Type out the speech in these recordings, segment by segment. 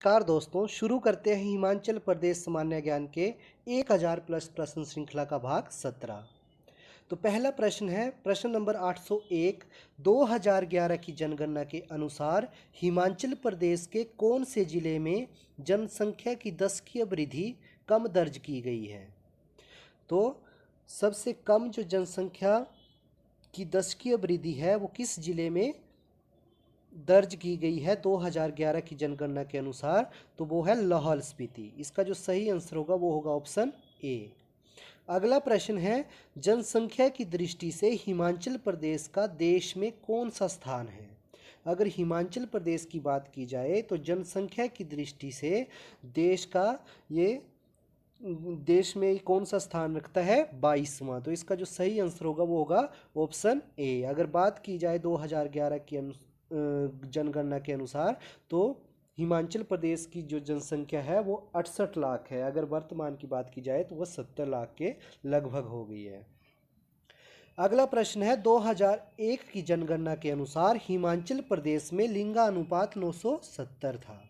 नमस्कार दोस्तों, शुरू करते हैं हिमाचल प्रदेश सामान्य ज्ञान के 1000 प्लस प्रश्न श्रृंखला का भाग 17। तो पहला प्रश्न है प्रश्न नंबर 801। 2011 की जनगणना के अनुसार हिमाचल प्रदेश के कौन से जिले में जनसंख्या की दशकीय वृद्धि कम दर्ज की गई है। तो सबसे कम जो जनसंख्या की दशकीय वृद्धि है वो किस जिले में दर्ज की गई है 2011 की जनगणना के अनुसार, तो वो है लाहौल स्पीति। इसका जो सही आंसर होगा वो होगा ऑप्शन ए। अगला प्रश्न है जनसंख्या की दृष्टि से हिमाचल प्रदेश का देश में कौन सा स्थान है। अगर हिमाचल प्रदेश की बात की जाए तो जनसंख्या की दृष्टि से देश में कौन सा स्थान रखता है, 22वां। तो इसका जो सही आंसर होगा वो होगा ऑप्शन ए। अगर बात की जाए 2011 की जनगणना के अनुसार तो हिमाचल प्रदेश की जो जनसंख्या है वो 68 लाख है। अगर वर्तमान की बात की जाए तो वह 70 लाख के लगभग हो गई है। अगला प्रश्न है 2001 की जनगणना के अनुसार हिमाचल प्रदेश में लिंगानुपात 970 था।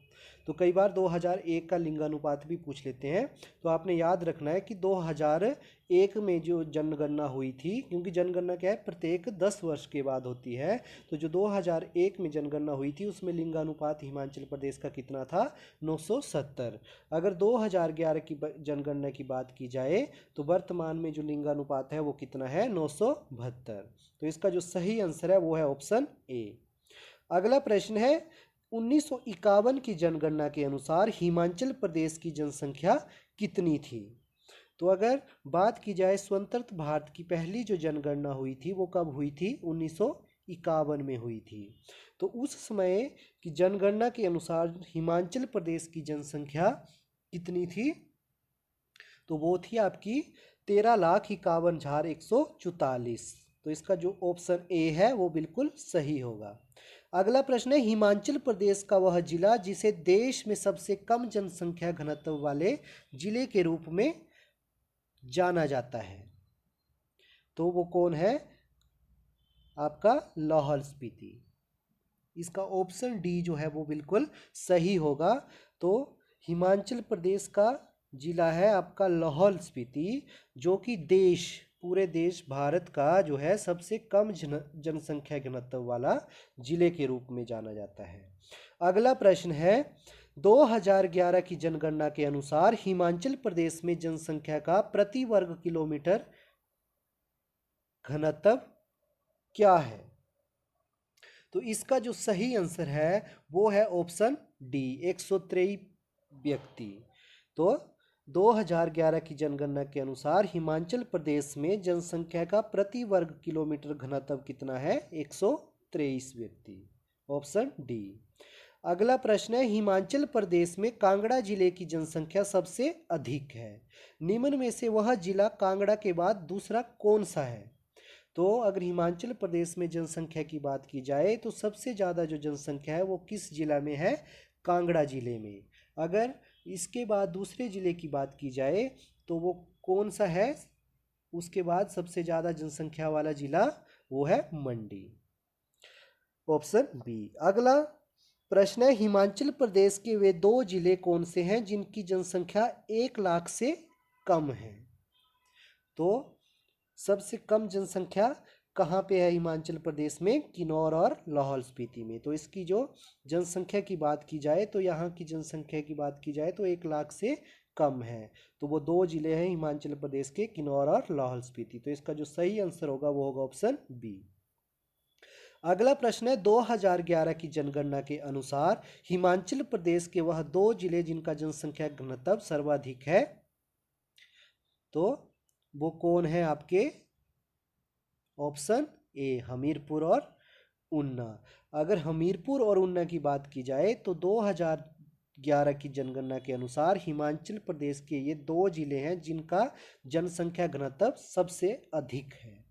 तो कई बार 2001 का लिंगानुपात भी पूछ लेते हैं, तो आपने याद रखना है कि 2001 में जो जनगणना हुई थी, क्योंकि जनगणना क्या है प्रत्येक 10 वर्ष के बाद होती है, तो जो 2001 में जनगणना हुई थी उसमें लिंगानुपात हिमाचल प्रदेश का कितना था, 970। अगर 2011 की जनगणना की बात की जाए तो वर्तमान में जो लिंगानुपात है वो कितना है, 972। तो इसका जो सही आंसर है वो है ऑप्शन ए। अगला प्रश्न है 1951 की जनगणना के अनुसार हिमाचल प्रदेश की जनसंख्या कितनी थी। तो अगर बात की जाए स्वतंत्र भारत की पहली जो जनगणना हुई थी वो कब हुई थी, 1951 में हुई थी। तो उस समय की जनगणना के अनुसार हिमाचल प्रदेश की जनसंख्या कितनी थी, तो वो थी आपकी 13,51,144। तो इसका जो ऑप्शन ए है वो बिल्कुल सही होगा। अगला प्रश्न है हिमाचल प्रदेश का वह जिला जिसे देश में सबसे कम जनसंख्या घनत्व वाले जिले के रूप में जाना जाता है, तो वो कौन है, आपका लाहौल स्पीति। इसका ऑप्शन डी जो है वो बिल्कुल सही होगा। तो हिमाचल प्रदेश का जिला है आपका लाहौल स्पीति, जो कि पूरे देश भारत का जो है सबसे कम जनसंख्या घनत्व वाला जिले के रूप में जाना जाता है। अगला प्रश्न है 2011 की जनगणना के अनुसार हिमाचल प्रदेश में जनसंख्या का प्रति वर्ग किलोमीटर घनत्व क्या है। तो इसका जो सही आंसर है वो है ऑप्शन डी, 123 व्यक्ति। तो 2011 की जनगणना के अनुसार हिमाचल प्रदेश में जनसंख्या का प्रति वर्ग किलोमीटर घनत्व कितना है, 123 व्यक्ति, ऑप्शन डी। अगला प्रश्न है हिमाचल प्रदेश में कांगड़ा जिले की जनसंख्या सबसे अधिक है, निम्न में से वह जिला कांगड़ा के बाद दूसरा कौन सा है। तो अगर हिमाचल प्रदेश में जनसंख्या की बात की जाए तो सबसे ज़्यादा जो जनसंख्या है वो किस जिला में है, कांगड़ा जिले में। अगर इसके बाद दूसरे जिले की बात की जाए तो वो कौन सा है, उसके बाद सबसे ज़्यादा जनसंख्या वाला जिला वो है मंडी, ऑप्शन बी। अगला प्रश्न है हिमाचल प्रदेश के वे 2 जिले कौन से हैं जिनकी जनसंख्या 1 लाख से कम है। तो सबसे कम जनसंख्या कहाँ पे है हिमाचल प्रदेश में, किन्नौर और लाहौल स्पीति में। तो इसकी जो जनसंख्या की बात की जाए तो यहाँ की जनसंख्या की बात की जाए तो 1 लाख से कम है। तो वो 2 जिले हैं हिमाचल प्रदेश के, किन्नौर और लाहौल स्पीति। तो इसका जो सही आंसर होगा वो होगा ऑप्शन बी। अगला प्रश्न है 2011 की जनगणना के अनुसार हिमाचल प्रदेश के वह 2 जिले जिनका जनसंख्या घनत्व सर्वाधिक है, तो वो कौन है आपके, ऑप्शन ए, हमीरपुर और ऊना। अगर हमीरपुर और ऊना की बात की जाए तो 2011 की जनगणना के अनुसार हिमाचल प्रदेश के ये 2 जिले हैं जिनका जनसंख्या घनत्व सबसे अधिक है।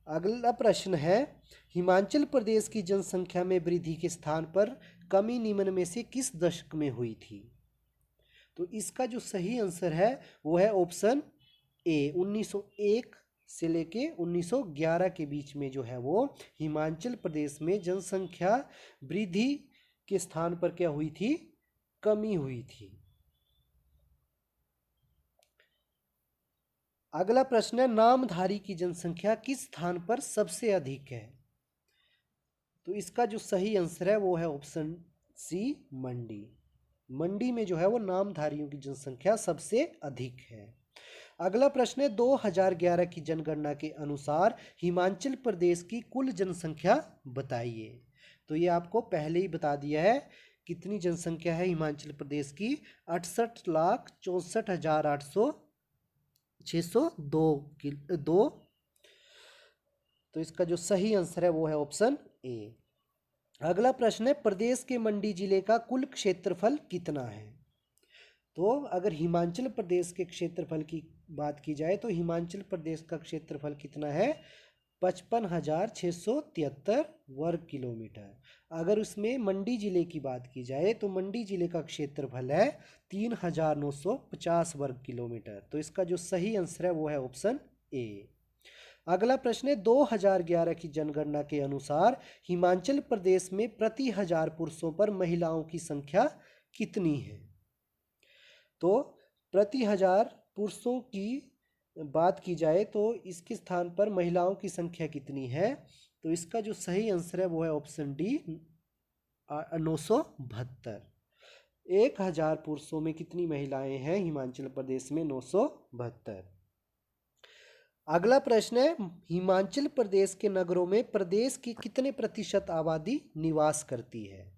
अगला प्रश्न है हिमाचल प्रदेश की जनसंख्या में वृद्धि के स्थान पर कमी निम्न में से किस दशक में हुई थी। तो इसका जो सही आंसर है वो है ऑप्शन ए, 1901 से लेके 1911 के बीच में जो है वो हिमाचल प्रदेश में जनसंख्या वृद्धि के स्थान पर क्या हुई थी, कमी हुई थी। अगला प्रश्न है, नामधारी की जनसंख्या किस स्थान पर सबसे अधिक है? तो इसका जो सही आंसर है वो है ऑप्शन सी, मंडी। मंडी में जो है वो नामधारियों की जनसंख्या सबसे अधिक है। अगला प्रश्न है, 2011 की जनगणना के अनुसार हिमाचल प्रदेश की कुल जनसंख्या बताइए। तो ये आपको पहले ही बता दिया है, कितनी जनसंख्या है हिमाचल प्रदेश की? 68,64,602 तो इसका जो सही आंसर है वो है ऑप्शन ए। अगला प्रश्न है, प्रदेश के मंडी जिले का कुल क्षेत्रफल कितना है? तो अगर हिमाचल प्रदेश के क्षेत्रफल की बात की जाए तो हिमाचल प्रदेश का क्षेत्रफल कितना है? 55,673 वर्ग किलोमीटर। अगर उसमें मंडी जिले की बात की जाए तो मंडी जिले का क्षेत्रफल है 3,950 वर्ग किलोमीटर। तो इसका जो सही आंसर है वो है ऑप्शन ए। अगला प्रश्न है, 2011 की जनगणना के अनुसार हिमाचल प्रदेश में प्रति 1000 पुरुषों पर महिलाओं की संख्या कितनी है? तो प्रति 1000 पुरुषों की बात की जाए तो इसके स्थान पर महिलाओं की संख्या कितनी है? तो इसका जो सही आंसर है वो है ऑप्शन डी, 972। 1000 पुरुषों में कितनी महिलाएं हैं हिमाचल प्रदेश में? 972। अगला प्रश्न है, हिमाचल प्रदेश के नगरों में प्रदेश की कितने प्रतिशत आबादी निवास करती है?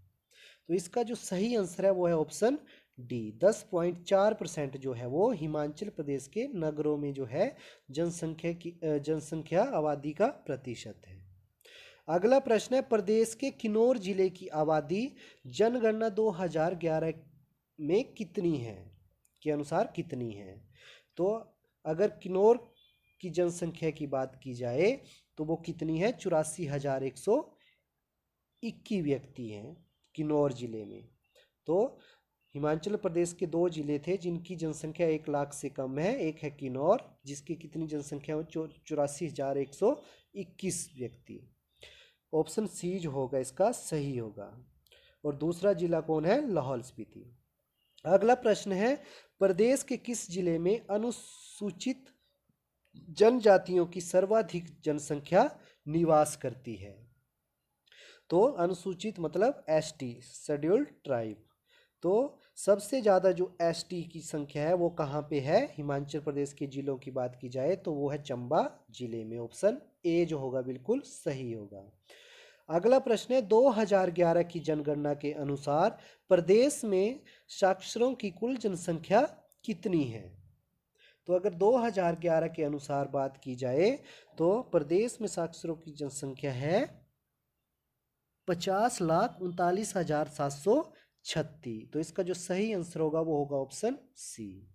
तो इसका जो सही आंसर है वो है ऑप्शन डी, 10.4% जो है वो हिमाचल प्रदेश के नगरों में जो है जनसंख्या आबादी का प्रतिशत है। अगला प्रश्न है, प्रदेश के किन्नौर जिले की आबादी जनगणना 2011 में कितनी है के अनुसार कितनी है? तो अगर किन्नौर की जनसंख्या की बात की जाए तो वो कितनी है? 84,121 व्यक्ति हैं किन्नौर जिले में। तो हिमाचल प्रदेश के 2 जिले थे जिनकी जनसंख्या 1 लाख से कम है। एक है किन्नौर जिसकी कितनी जनसंख्या है? 84,121 व्यक्ति। ऑप्शन सी जो होगा इसका सही होगा। और दूसरा जिला कौन है? लाहौल स्पीति। अगला प्रश्न है, प्रदेश के किस जिले में अनुसूचित जनजातियों की सर्वाधिक जनसंख्या निवास करती है? तो अनुसूचित मतलब एसटी, शेड्यूल्ड ट्राइब। तो सबसे ज़्यादा जो एसटी की संख्या है वो कहाँ पे है? हिमाचल प्रदेश के जिलों की बात की जाए तो वो है चंबा जिले में। ऑप्शन ए जो होगा बिल्कुल सही होगा। अगला प्रश्न है, 2011 की जनगणना के अनुसार प्रदेश में साक्षरों की कुल जनसंख्या कितनी है? तो अगर 2011 के अनुसार बात की जाए तो प्रदेश में साक्षरों की जनसंख्या है 50,39,736। तो इसका जो सही आंसर होगा वो होगा ऑप्शन सी।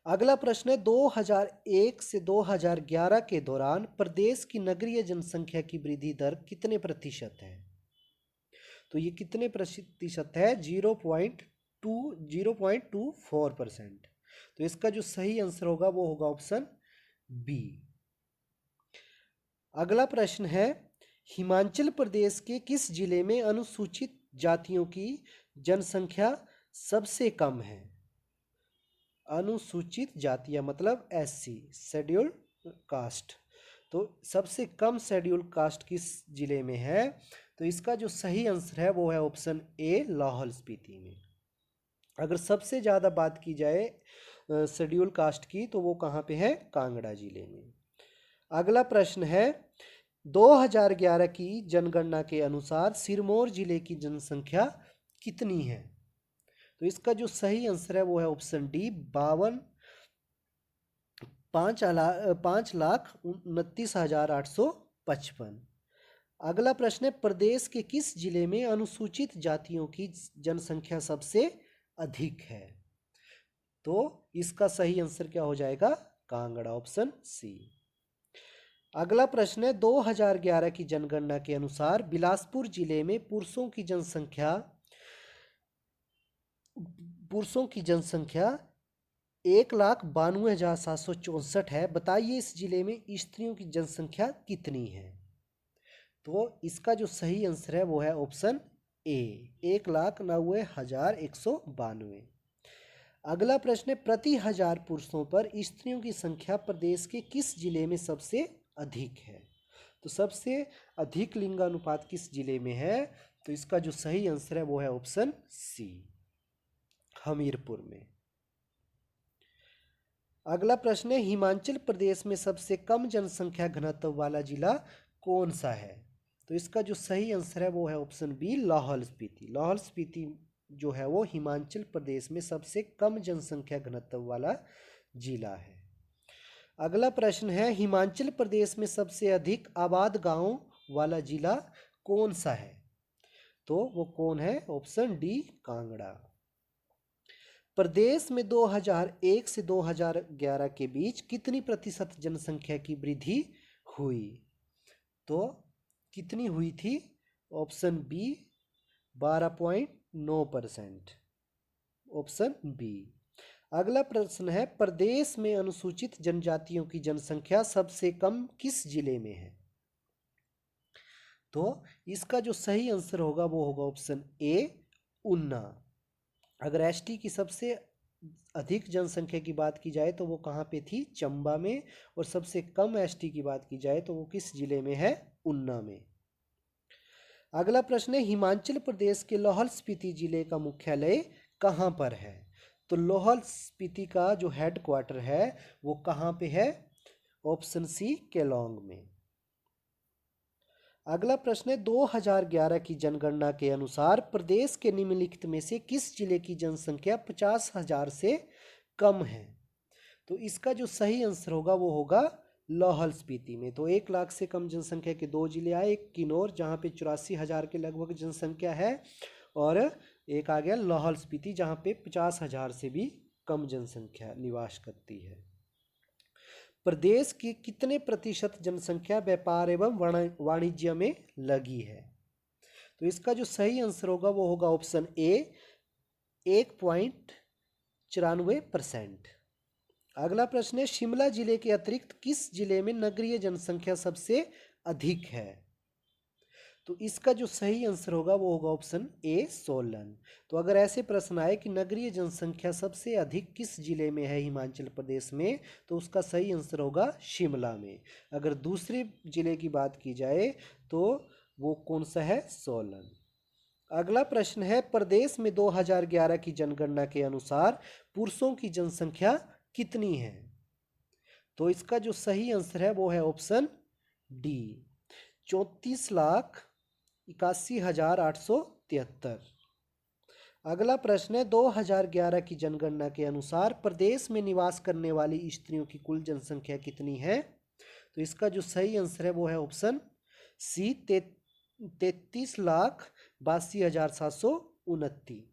अगला प्रश्न है, 2001 से 2011 के दौरान प्रदेश की नगरीय जनसंख्या की वृद्धि दर कितने प्रतिशत है? तो ये कितने प्रतिशत है? 0.24%। तो इसका जो सही आंसर होगा वो होगा ऑप्शन बी। अगला प्रश्न है, हिमाचल प्रदेश के किस जिले में अनुसूचित जातियों की जनसंख्या सबसे कम है? अनुसूचित जातियां मतलब एससी, शेड्यूल्ड कास्ट। तो सबसे कम शेड्यूल्ड कास्ट किस जिले में है? तो इसका जो सही आंसर है वो है ऑप्शन ए, लाहौल स्पीति में। अगर सबसे ज़्यादा बात की जाए शेड्यूल कास्ट की तो वो कहाँ पे है? कांगड़ा जिले में। अगला प्रश्न है, 2011 की जनगणना के अनुसार सिरमौर जिले की जनसंख्या कितनी है? तो इसका जो सही आंसर है वो है ऑप्शन डी, 5,29,855। अगला प्रश्न है, प्रदेश के किस जिले में अनुसूचित जातियों की जनसंख्या सबसे अधिक है? तो इसका सही आंसर क्या हो जाएगा? Kangra, option C. अगला प्रश्न है, 2011 की जनगणना के अनुसार बिलासपुर जिले में पुरुषों की जनसंख्या 1,92,764 है। बताइए इस जिले में स्त्रियों की जनसंख्या कितनी है? तो इसका जो सही आंसर है वो है ऑप्शन ए 1,90,192। अगला प्रश्न है, प्रति 1000 पुरुषों पर स्त्रियों की संख्या प्रदेश के किस जिले में सबसे अधिक है? तो सबसे अधिक लिंगानुपात किस जिले में है? तो इसका जो सही आंसर है वो है ऑप्शन सी, हमीरपुर में। अगला प्रश्न है, हिमाचल प्रदेश में सबसे कम जनसंख्या घनत्व वाला जिला कौन सा है? तो इसका जो सही आंसर है वो है ऑप्शन बी, लाहौल स्पीति। लाहौल स्पीति जो है वो हिमाचल प्रदेश में सबसे कम जनसंख्या घनत्व वाला जिला है। अगला प्रश्न है, हिमाचल प्रदेश में सबसे अधिक आबाद गांव वाला जिला कौन सा है? तो वो कौन है? Option D, Kangra. प्रदेश में 2001 से 2011 के बीच कितनी प्रतिशत जनसंख्या की वृद्धि हुई? तो कितनी हुई थी? Option B, 12.9%, option B. अगला प्रश्न है, प्रदेश में अनुसूचित जनजातियों की जनसंख्या सबसे कम किस जिले में है? तो इसका जो सही आंसर होगा वो होगा ऑप्शन ए, ऊना। अगर एसटी की सबसे अधिक जनसंख्या की बात की जाए तो वो कहाँ पे थी? चंबा में। और सबसे कम एसटी की बात की जाए तो वो किस जिले में है? ऊना में। अगला प्रश्न है, हिमाचल प्रदेश के लाहौल स्पीति जिले का मुख्यालय कहाँ पर है? तो लाहौल स्पीति का जो हेड क्वार्टर है वो कहाँ पे है? ऑप्शन सी, केलोंग में। अगला प्रश्न है, 2011 की जनगणना के अनुसार प्रदेश के निम्नलिखित में से किस जिले की जनसंख्या 50,000 से कम है? तो इसका जो सही आंसर होगा वो होगा लाहौल स्पीति में। तो 1 लाख से कम जनसंख्या के 2 जिले आए, एक किन्नौर जहाँ पे 84,000 के लगभग जनसंख्या है, और एक आ गया लाहौल स्पीति जहाँ पे 50,000 से भी कम जनसंख्या निवास करती है। प्रदेश की कितने प्रतिशत जनसंख्या व्यापार एवं वाणिज्य में लगी है? तो इसका जो सही आंसर होगा वो होगा ऑप्शन ए, 1.94%। अगला प्रश्न है, शिमला जिले के अतिरिक्त किस जिले में नगरीय जनसंख्या सबसे अधिक है? तो इसका जो सही आंसर होगा वो होगा ऑप्शन ए, सोलन। तो अगर ऐसे प्रश्न आए कि नगरीय जनसंख्या सबसे अधिक किस जिले में है हिमाचल प्रदेश में, तो उसका सही आंसर होगा शिमला में। अगर दूसरे जिले की बात की जाए तो वो कौन सा है? सोलन। अगला प्रश्न है, प्रदेश में 2011 की जनगणना के अनुसार पुरुषों की जनसंख्या कितनी है? तो इसका जो सही आंसर है वो है ऑप्शन डी, 34,81,873। अगला प्रश्न है, 2011 की जनगणना के अनुसार प्रदेश में निवास करने वाली स्त्रियों की कुल जनसंख्या कितनी है? तो इसका जो सही आंसर है वो है ऑप्शन सी, 33,82,729।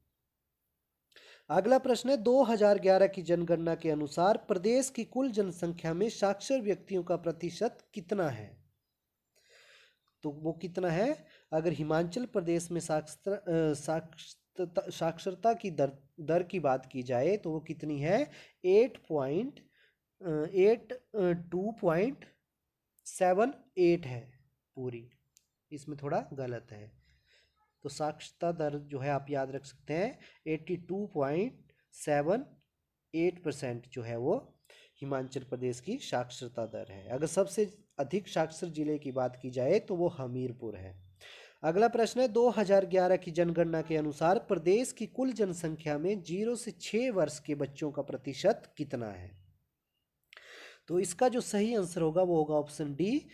अगला प्रश्न है, 2011 की जनगणना के अनुसार प्रदेश की कुल जनसंख्या में साक्षर व्यक्तियों का प्रतिशत कितना है? तो वो कितना है? अगर हिमाचल प्रदेश में साक्षरता की दर की बात की जाए तो वो कितनी है? 82.78 है पूरी। इसमें थोड़ा गलत है। तो साक्षरता दर जो है आप याद रख सकते हैं, 82.78% जो है वो हिमाचल प्रदेश की साक्षरता दर है। अगर सबसे अधिक साक्षर जिले की बात की जाए तो वो हमीरपुर है। अगला प्रश्न है, 2011 की जनगणना के अनुसार प्रदेश की कुल जनसंख्या में 0 से 6 वर्ष के बच्चों का प्रतिशत कितना है? तो इसका जो सही आंसर होगा वो होगा ऑप्शन डी,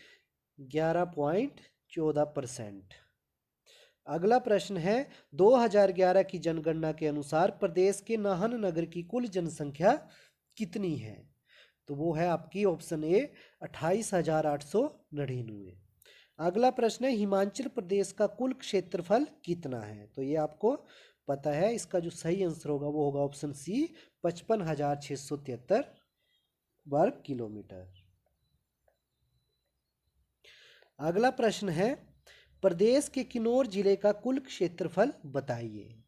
11.14%। अगला प्रश्न है, 2011 की जनगणना के अनुसार प्रदेश के नाहन नगर की कुल जनसंख्या कितनी है? तो वो है आपकी ऑप्शन ए, 28,899। अगला प्रश्न है, हिमाचल प्रदेश का कुल क्षेत्रफल कितना है? तो ये आपको पता है। इसका जो सही आंसर होगा वो होगा ऑप्शन सी, 55,673 वर्ग किलोमीटर। अगला प्रश्न है, प्रदेश के किन्नौर जिले का कुल क्षेत्रफल बताइए।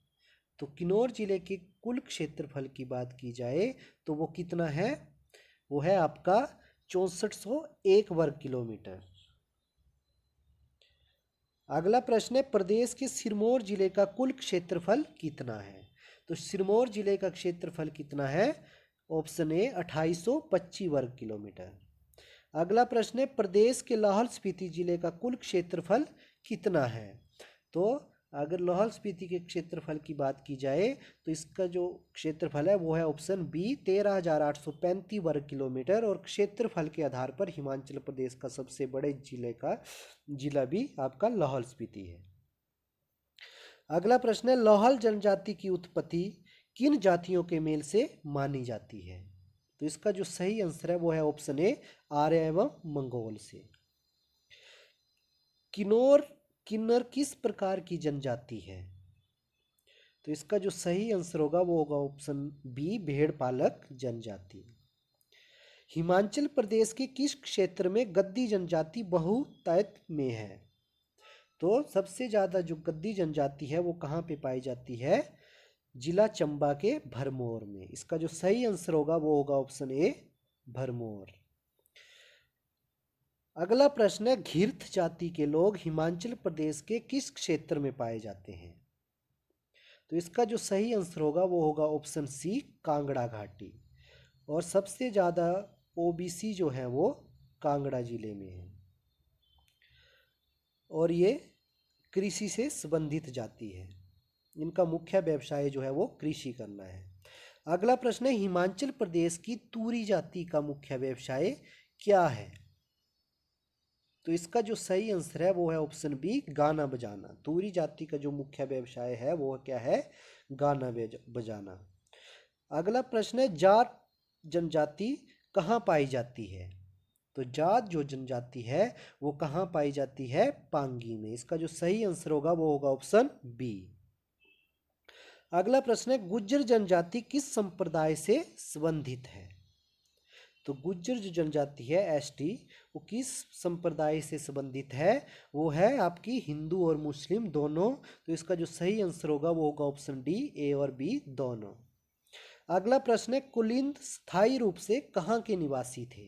तो किन्नौर जिले के कुल क्षेत्रफल की बात की जाए तो वो कितना है? वो है आपका 6401 वर्ग किलोमीटर। अगला प्रश्न है, प्रदेश के सिरमौर जिले का कुल क्षेत्रफल कितना है? तो सिरमौर जिले का क्षेत्रफल कितना है? ऑप्शन ए 2825 वर्ग किलोमीटर। अगला प्रश्न है, प्रदेश के लाहौल स्पीति जिले का कुल क्षेत्रफल कितना है? तो अगर लाहौल स्पीति के क्षेत्रफल की बात की जाए तो इसका जो क्षेत्रफल है वो है ऑप्शन बी 13,835 वर्ग किलोमीटर, और क्षेत्रफल के आधार पर हिमाचल प्रदेश का सबसे बड़े जिला भी आपका लाहौल स्पीति है। अगला प्रश्न है, लाहौल जनजाति की उत्पत्ति किन जातियों के मेल से मानी जाती है? तो इसका जो सही आंसर है वो है ऑप्शन ए आर्य एवं मंगोल से। किन्नर किस प्रकार की जनजाति है? तो इसका जो सही आंसर होगा वो होगा ऑप्शन बी भेड़ पालक जनजाति। हिमाचल प्रदेश के किस क्षेत्र में गद्दी जनजाति बहुतायत में है? तो सबसे ज्यादा जो गद्दी जनजाति है वो कहाँ पे पाई जाती है? जिला चंबा के भरमौर में। इसका जो सही आंसर होगा वो होगा ऑप्शन ए भरमौर। अगला प्रश्न है, घिर्थ जाति के लोग हिमाचल प्रदेश के किस क्षेत्र में पाए जाते हैं? तो इसका जो सही आंसर होगा वो होगा ऑप्शन सी कांगड़ा घाटी, और सबसे ज़्यादा ओबीसी जो है वो कांगड़ा जिले में है, और ये कृषि से संबंधित जाति है। इनका मुख्य व्यवसाय जो है वो कृषि करना है। अगला प्रश्न है, हिमाचल प्रदेश की तूरी जाति का मुख्य व्यवसाय क्या है? तो इसका जो सही आंसर है वो है ऑप्शन बी गाना बजाना। तूरी जाति का जो मुख्य व्यवसाय है वो क्या है? गाना बजाना। अगला प्रश्न है, जाट जनजाति कहाँ पाई जाती है? तो जाट जो जनजाति है वो कहाँ पाई जाती है? पांगी में। इसका जो सही आंसर होगा वो होगा ऑप्शन बी। अगला प्रश्न है, गुज्जर जनजाति किस संप्रदाय से संबंधित है? तो गुज्जर जो जनजाति है एसटी, वो किस संप्रदाय से संबंधित है? वो है आपकी हिंदू और मुस्लिम दोनों। तो इसका जो सही आंसर होगा वो होगा ऑप्शन डी ए और बी दोनों। अगला प्रश्न है, कुलिंद स्थायी रूप से कहाँ के निवासी थे?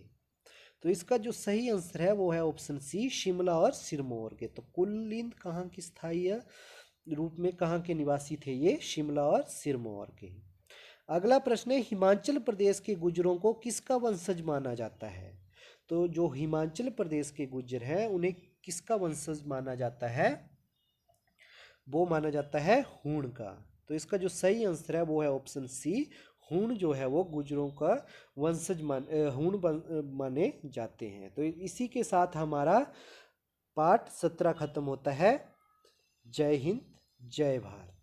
तो इसका जो सही आंसर है वो है ऑप्शन सी शिमला और सिरमौर के। तो कुलिंद कहाँ की स्थायी रूप में कहाँ के निवासी थे? ये शिमला और सिरमौर के। अगला प्रश्न है, हिमाचल प्रदेश के गुज्जरों को किसका वंशज माना जाता है? तो जो हिमाचल प्रदेश के गुज्जर हैं उन्हें किसका वंशज माना जाता है? वो माना जाता है हूण का। तो इसका जो सही आंसर है वो है ऑप्शन सी हूण जो है वो गुज्जरों का वंशज हूण माने जाते हैं। तो इसी के साथ हमारा पाठ 17 खत्म होता है। जय हिंद, जय भारत।